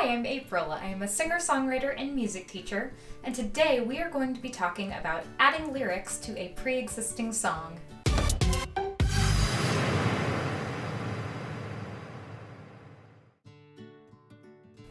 I'm April. I am a singer-songwriter and music teacher, and today we are going to be talking about adding lyrics to a pre-existing song.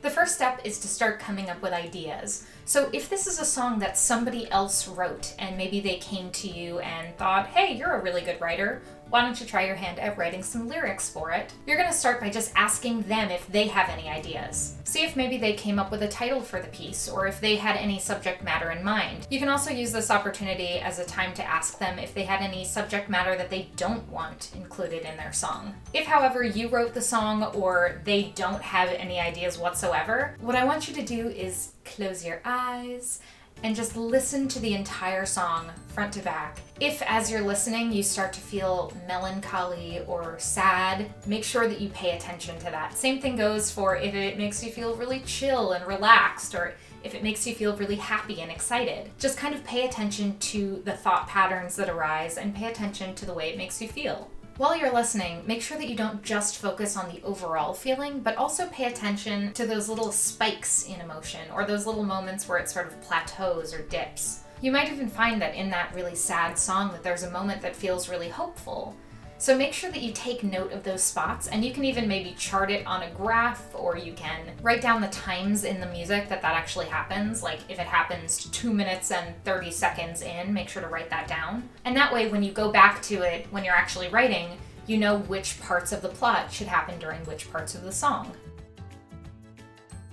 The first step is to start coming up with ideas. So if this is a song that somebody else wrote and maybe they came to you and thought, hey, you're a really good writer, why don't you try your hand at writing some lyrics for it? You're going to start by just asking them if they have any ideas. See if maybe they came up with a title for the piece or if they had any subject matter in mind. You can also use this opportunity as a time to ask them if they had any subject matter that they don't want included in their song. If, however, you wrote the song or they don't have any ideas whatsoever, what I want you to do is close your eyes and just listen to the entire song front to back. If as you're listening you start to feel melancholy or sad, make sure that you pay attention to that. Same thing goes for if it makes you feel really chill and relaxed, or if it makes you feel really happy and excited. Just kind of pay attention to the thought patterns that arise and pay attention to the way it makes you feel. While you're listening, make sure that you don't just focus on the overall feeling, but also pay attention to those little spikes in emotion, or those little moments where it sort of plateaus or dips. You might even find that in that really sad song that there's a moment that feels really hopeful. So make sure that you take note of those spots, and you can even maybe chart it on a graph, or you can write down the times in the music that actually happens. Like if it happens 2 minutes and 30 seconds in, make sure to write that down. And that way when you go back to it when you're actually writing, you know which parts of the plot should happen during which parts of the song.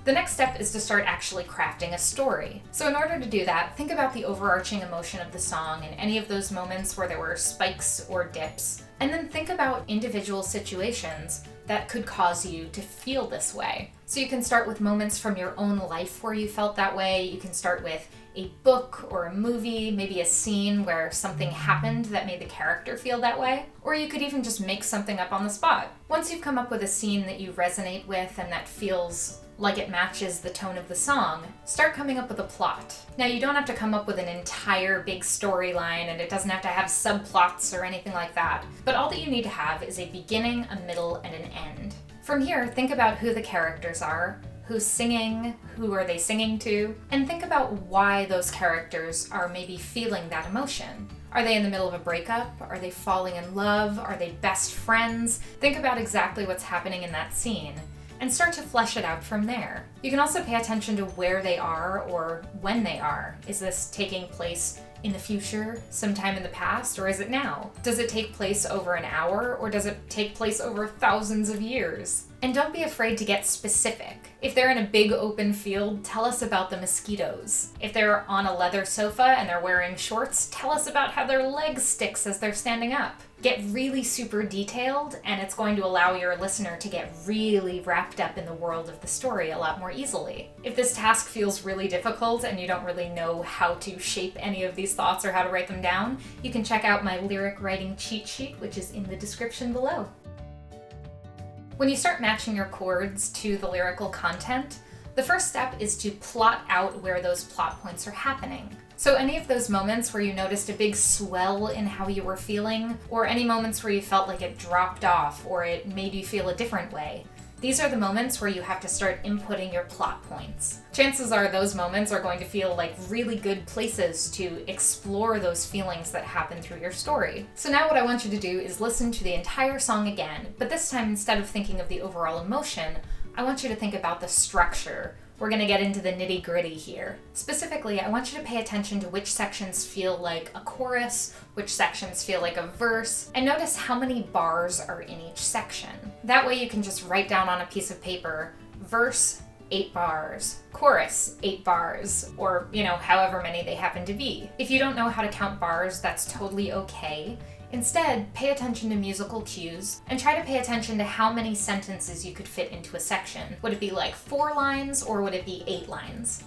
The next step is to start actually crafting a story. So in order to do that, think about the overarching emotion of the song and any of those moments where there were spikes or dips, and then think about individual situations that could cause you to feel this way. So you can start with moments from your own life where you felt that way. You can start with a book or a movie, maybe a scene where something happened that made the character feel that way. Or you could even just make something up on the spot. Once you've come up with a scene that you resonate with and that feels like it matches the tone of the song, start coming up with a plot. Now, you don't have to come up with an entire big storyline, and it doesn't have to have subplots or anything like that, but all that you need to have is a beginning, a middle, and an end. From here, think about who the characters are, who's singing, who are they singing to, and think about why those characters are maybe feeling that emotion. Are they in the middle of a breakup? Are they falling in love? Are they best friends? Think about exactly what's happening in that scene, and start to flesh it out from there. You can also pay attention to where they are or when they are. Is this taking place in the future, sometime in the past, or is it now? Does it take place over an hour, or does it take place over thousands of years? And don't be afraid to get specific. If they're in a big open field, tell us about the mosquitoes. If they're on a leather sofa and they're wearing shorts, tell us about how their leg sticks as they're standing up. Get really super detailed, and it's going to allow your listener to get really wrapped up in the world of the story a lot more easily. If this task feels really difficult and you don't really know how to shape any of these thoughts or how to write them down, you can check out my lyric writing cheat sheet, which is in the description below. When you start matching your chords to the lyrical content, the first step is to plot out where those plot points are happening. So any of those moments where you noticed a big swell in how you were feeling, or any moments where you felt like it dropped off or it made you feel a different way, these are the moments where you have to start inputting your plot points. Chances are those moments are going to feel like really good places to explore those feelings that happen through your story. So now what I want you to do is listen to the entire song again, but this time instead of thinking of the overall emotion, I want you to think about the structure. We're going to get into the nitty-gritty here. Specifically, I want you to pay attention to which sections feel like a chorus, which sections feel like a verse, and notice how many bars are in each section. That way you can just write down on a piece of paper, verse, 8 bars, chorus, 8 bars, or, however many they happen to be. If you don't know how to count bars, that's totally okay. Instead, pay attention to musical cues and try to pay attention to how many sentences you could fit into a section. Would it be like 4 lines, or would it be 8 lines?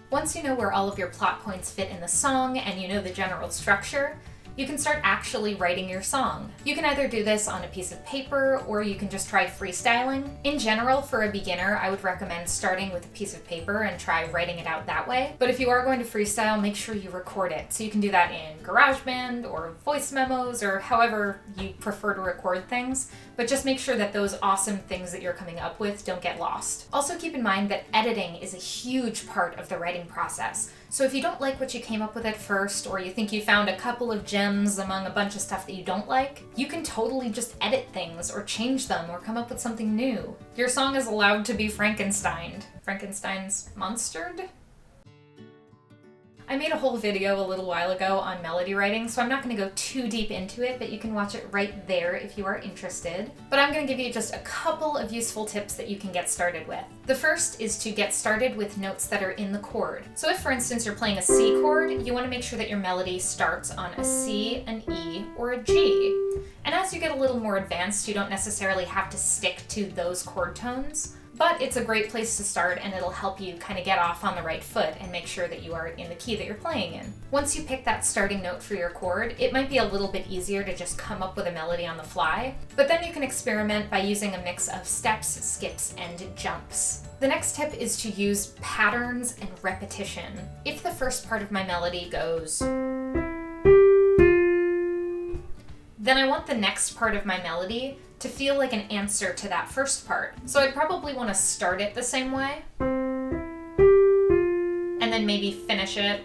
Once you know where all of your plot points fit in the song and you know the general structure, you can start actually writing your song. You can either do this on a piece of paper, or you can just try freestyling. In general, for a beginner, I would recommend starting with a piece of paper and try writing it out that way. But if you are going to freestyle, make sure you record it. So you can do that in GarageBand or voice memos or however you prefer to record things. but just make sure that those awesome things that you're coming up with don't get lost. Also keep in mind that editing is a huge part of the writing process. So if you don't like what you came up with at first, or you think you found a couple of gems among a bunch of stuff that you don't like, you can totally just edit things or change them or come up with something new. Your song is allowed to be Frankensteined. Frankenstein's monstered? I made a whole video a little while ago on melody writing, so I'm not going to go too deep into it, but you can watch it right there if you are interested. But I'm going to give you just a couple of useful tips that you can get started with. The first is to get started with notes that are in the chord. So if, for instance, you're playing a C chord, you want to make sure that your melody starts on a C, an E, or a G. And as you get a little more advanced, you don't necessarily have to stick to those chord tones. But it's a great place to start, and it'll help you kind of get off on the right foot and make sure that you are in the key that you're playing in. Once you pick that starting note for your chord, it might be a little bit easier to just come up with a melody on the fly, but then you can experiment by using a mix of steps, skips, and jumps. The next tip is to use patterns and repetition. If the first part of my melody goes, then I want the next part of my melody to feel like an answer to that first part. So I'd probably want to start it the same way, and then maybe finish it.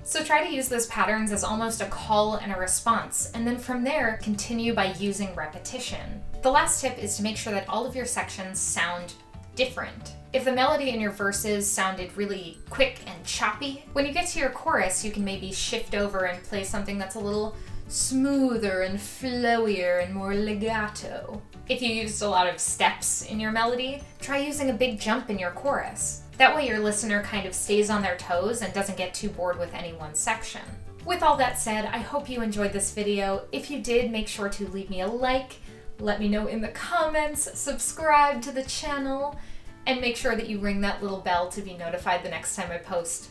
So try to use those patterns as almost a call and a response, and then from there, continue by using repetition. The last tip is to make sure that all of your sections sound different. If the melody in your verses sounded really quick and choppy, when you get to your chorus, you can maybe shift over and play something that's a little smoother and flowier and more legato. If you used a lot of steps in your melody, try using a big jump in your chorus. That way your listener kind of stays on their toes and doesn't get too bored with any one section. With all that said, I hope you enjoyed this video. If you did, make sure to leave me a like, let me know in the comments, subscribe to the channel, and make sure that you ring that little bell to be notified the next time I post.